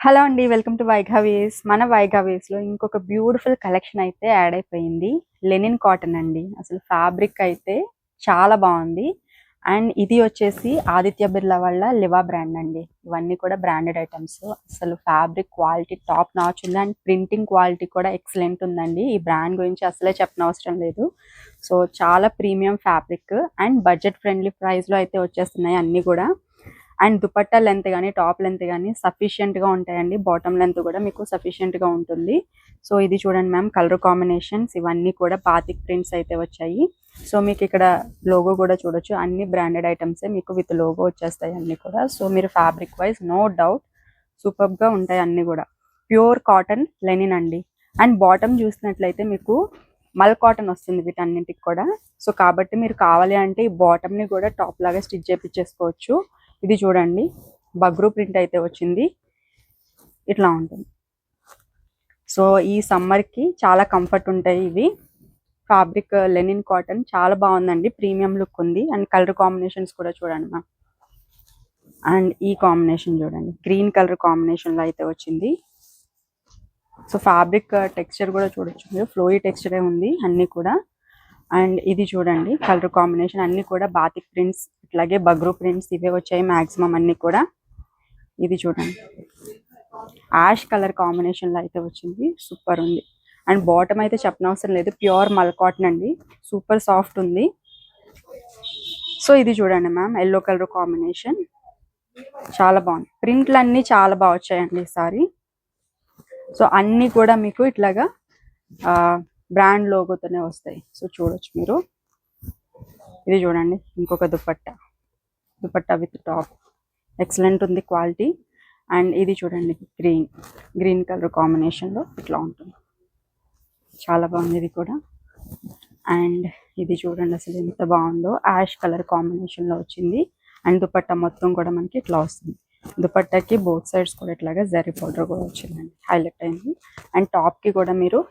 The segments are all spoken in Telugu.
హలో అండి. వెల్కమ్ టు వైఘావేస్. మన వైఘావేస్‌లో ఇంకొక బ్యూటిఫుల్ కలెక్షన్ అయితే యాడ్ అయిపోయింది. లెనిన్ కాటన్ అండి. అసలు ఫ్యాబ్రిక్ అయితే చాలా బావుంది. అండ్ ఇది వచ్చేసి ఆదిత్య బిర్లా వాళ్ళ లివా బ్రాండ్ అండి. ఇవన్నీ కూడా బ్రాండెడ్ ఐటెమ్స్. అసలు ఫ్యాబ్రిక్ క్వాలిటీ టాప్ నాచ్ ఉంది. అండ్ ప్రింటింగ్ క్వాలిటీ కూడా ఎక్సలెంట్ ఉందండి. ఈ బ్రాండ్ గురించి అసలే చెప్పనవసరం లేదు. సో చాలా premium fabric and budget friendly ప్రైస్‌లో అయితే వచ్చేస్తున్నాయి అన్నీ కూడా. అండ్ దుపట్టా లెంత్ కానీ టాప్ లెంత్ కానీ సఫిషియెంట్గా ఉంటాయండి. బాటమ్ లెంత్ కూడా మీకు సఫిషియెంట్గా ఉంటుంది. సో ఇది చూడండి మ్యామ్, కలర్ కాంబినేషన్స్ ఇవన్నీ కూడా బాతిక్ ప్రింట్స్ అయితే వచ్చాయి. సో మీకు ఇక్కడ లోగో కూడా చూడొచ్చు. అన్ని బ్రాండెడ్ ఐటమ్సే మీకు విత్ లోగో వచ్చేస్తాయి అన్ని కూడా. సో మీరు ఫ్యాబ్రిక్ వైజ్ నో డౌట్ సూపర్గా ఉంటాయి అన్ని కూడా. ప్యూర్ కాటన్ లెనిన్ అండి. అండ్ బాటమ్ చూసినట్లయితే మీకు మల్ కాటన్ వస్తుంది వీటన్నింటికి కూడా. సో కాబట్టి మీరు కావాలి అంటే ఈ బాటమ్ని కూడా టాప్ లాగా స్టిచ్ చేయించేసుకోవచ్చు. ఇది చూడండి, బగ్రూ ప్రింట్ అయితే వచ్చింది. ఇట్లా ఉంటుంది. సో ఈ సమ్మర్కి చాలా కంఫర్ట్ ఉంటాయి ఇవి. ఫ్యాబ్రిక్ లెనిన్ కాటన్ చాలా బాగుందండి. ప్రీమియం లుక్ ఉంది. అండ్ కలర్ కాంబినేషన్స్ కూడా చూడండి మ్యామ్. అండ్ ఈ కాంబినేషన్ చూడండి, గ్రీన్ కలర్ కాంబినేషన్లో అయితే వచ్చింది. సో ఫ్యాబ్రిక్ టెక్స్చర్ కూడా చూడొచ్చు మీరు. ఫ్లోయి టెక్స్చరే ఉంది అన్నీ కూడా. అండ్ ఇది చూడండి, కలర్ కాంబినేషన్ అన్నీ కూడా బాతిక్ ప్రింట్స్, ఇట్లాగే బగ్రూ ప్రింట్స్ ఇవే వచ్చాయి మ్యాక్సిమం అన్నీ కూడా. ఇది చూడండి, యాష్ కలర్ కాంబినేషన్లో అయితే వచ్చింది. సూపర్ ఉంది. అండ్ బాటమ్ అయితే చెప్పనవసరం లేదు, ప్యూర్ మల్ కాటన్ అండి. సూపర్ సాఫ్ట్ ఉంది. సో ఇది చూడండి మ్యామ్, ఎల్లో కలర్ కాంబినేషన్ చాలా బాగుంది. ప్రింట్లు అన్నీ చాలా బాగా వచ్చాయండి ఈసారి. సో అన్నీ కూడా మీకు ఇట్లాగా బ్రాండ్ లోగోతోనే వస్తాయి. సో చూడొచ్చు మీరు. ఇది చూడండి, ఇంకొక దుపట్టా విత్ టాప్ ఎక్సలెంట్ ఉంది క్వాలిటీ. అండ్ ఇది చూడండి, గ్రీన్ కలర్ కాంబినేషన్లో ఇట్లా ఉంటుంది. చాలా బాగుంది ఇది కూడా. అండ్ ఇది చూడండి, అసలు ఎంత బాగుందో. యాష్ కలర్ కాంబినేషన్లో వచ్చింది. అండ్ దుపట్టా మొత్తం కూడా మనకి ఇట్లా వస్తుంది. దుపట్టాకి బోత్ సైడ్స్ కూడా ఇట్లాగా జరీ బార్డర్ కూడా వచ్చిందండి, హైలైట్ అయింది. అండ్ టాప్కి కూడా మీరు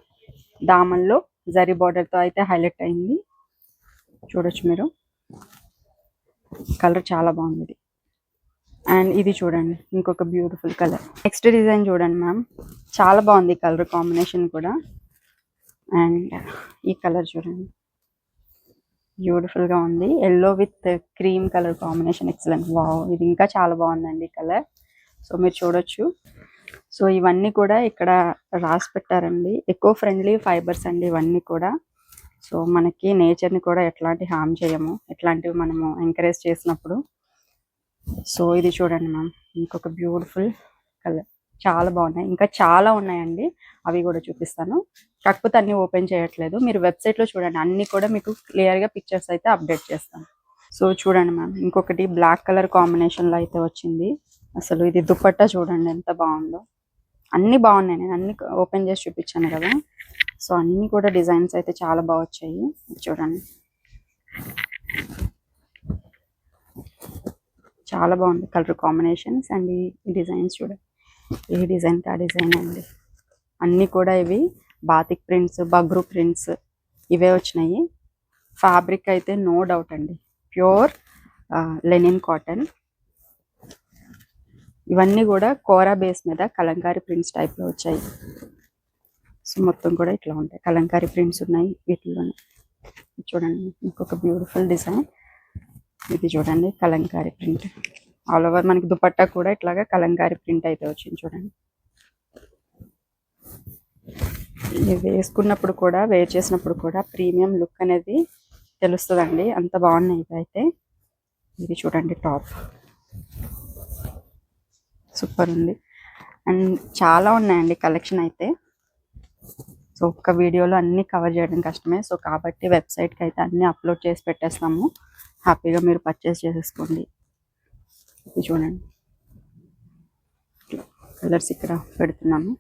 దామన్లో జరీ బార్డర్తో అయితే హైలైట్ అయింది. చూడొచ్చు మీరు, కలర్ చాలా బాగుంది. అండ్ ఇది చూడండి, ఇంకొక బ్యూటిఫుల్ కలర్. నెక్స్ట్ డిజైన్ చూడండి మ్యామ్, చాలా బాగుంది కలర్ కాంబినేషన్ కూడా. అండ్ ఈ కలర్ చూడండి, బ్యూటిఫుల్గా ఉంది. Yellow with cream colour combination excellent. Wow, ఇది ఇంకా చాలా బాగుందండి కలర్. సో మీరు చూడొచ్చు. సో ఇవన్నీ కూడా ఇక్కడ రాసి పెట్టారండి, ఎకో ఫ్రెండ్లీ ఫైబర్స్ అండి ఇవన్నీ కూడా. సో మనకి నేచర్ని కూడా ఎట్లాంటి హామ్ చేయము, ఎట్లాంటివి మనము ఎంకరేజ్ చేసినప్పుడు. సో ఇది చూడండి మ్యామ్, ఇంకొక బ్యూటిఫుల్ కలర్. చాలా బాగున్నాయి, ఇంకా చాలా ఉన్నాయండి, అవి కూడా చూపిస్తాను. కాకపోతే అన్ని ఓపెన్ చేయట్లేదు, మీరు వెబ్సైట్లో చూడండి, అన్ని కూడా మీకు క్లియర్గా పిక్చర్స్ అయితే అప్డేట్ చేస్తాను. సో చూడండి మ్యామ్, ఇంకొకటి బ్లాక్ కలర్ కాంబినేషన్లో అయితే వచ్చింది. అసలు ఇది దుపట్టా చూడండి ఎంత బాగుందో. అన్నీ బాగున్నాయి, నేను అన్ని ఓపెన్ చేసి చూపించాను కదా. సో అన్నీ కూడా డిజైన్స్ అయితే చాలా బాగా వచ్చాయి. చూడండి, చాలా బాగుంది కలర్ కాంబినేషన్స్. అండ్ ఈ డిజైన్స్ చూడండి, ఏ డిజైన్ ఆ డిజైన్ అండి. అన్నీ కూడా ఇవి బాతిక్ ప్రింట్స్, బగ్రూ ప్రింట్స్ ఇవే వచ్చినాయి. ఫ్యాబ్రిక్ అయితే నో డౌట్ అండి, ప్యూర్ లెనిన్ కాటన్. ఇవన్నీ కూడా కోరా బేస్ మీద కలంకారీ ప్రింట్స్ టైప్లో వచ్చాయి. సో మొత్తం కూడా ఇట్లా ఉంటాయి, కలంకారీ ప్రింట్స్ ఉన్నాయి వీటిలోనే. చూడండి, ఇంకొక బ్యూటిఫుల్ డిజైన్. ఇది చూడండి, కలంకారీ ప్రింట్ ఆల్ ఓవర్. మనకి దుపట్టా కూడా ఇట్లాగా కలంకారీ ప్రింట్ అయితే వచ్చింది చూడండి. ఇది వేసుకున్నప్పుడు కూడా, వేర్ చేసినప్పుడు కూడా ప్రీమియం లుక్ అనేది తెలుస్తుందండి, అంత బాగున్నాయి ఇవైతే. ఇది చూడండి, టాప్ సూపర్ ఉంది. అండ్ చాలా ఉన్నాయండి కలెక్షన్ అయితే. సో ఒక్క వీడియోలో అన్నీ కవర్ చేయడం కష్టమే. సో కాబట్టి వెబ్సైట్కి అయితే అన్నీ అప్లోడ్ చేసి పెట్టేస్తాము, హ్యాపీగా మీరు పర్చేస్ చేసేసుకోండి. ఇది చూడండి, కలర్స్ ఇక్కడ పెడుతున్నాము.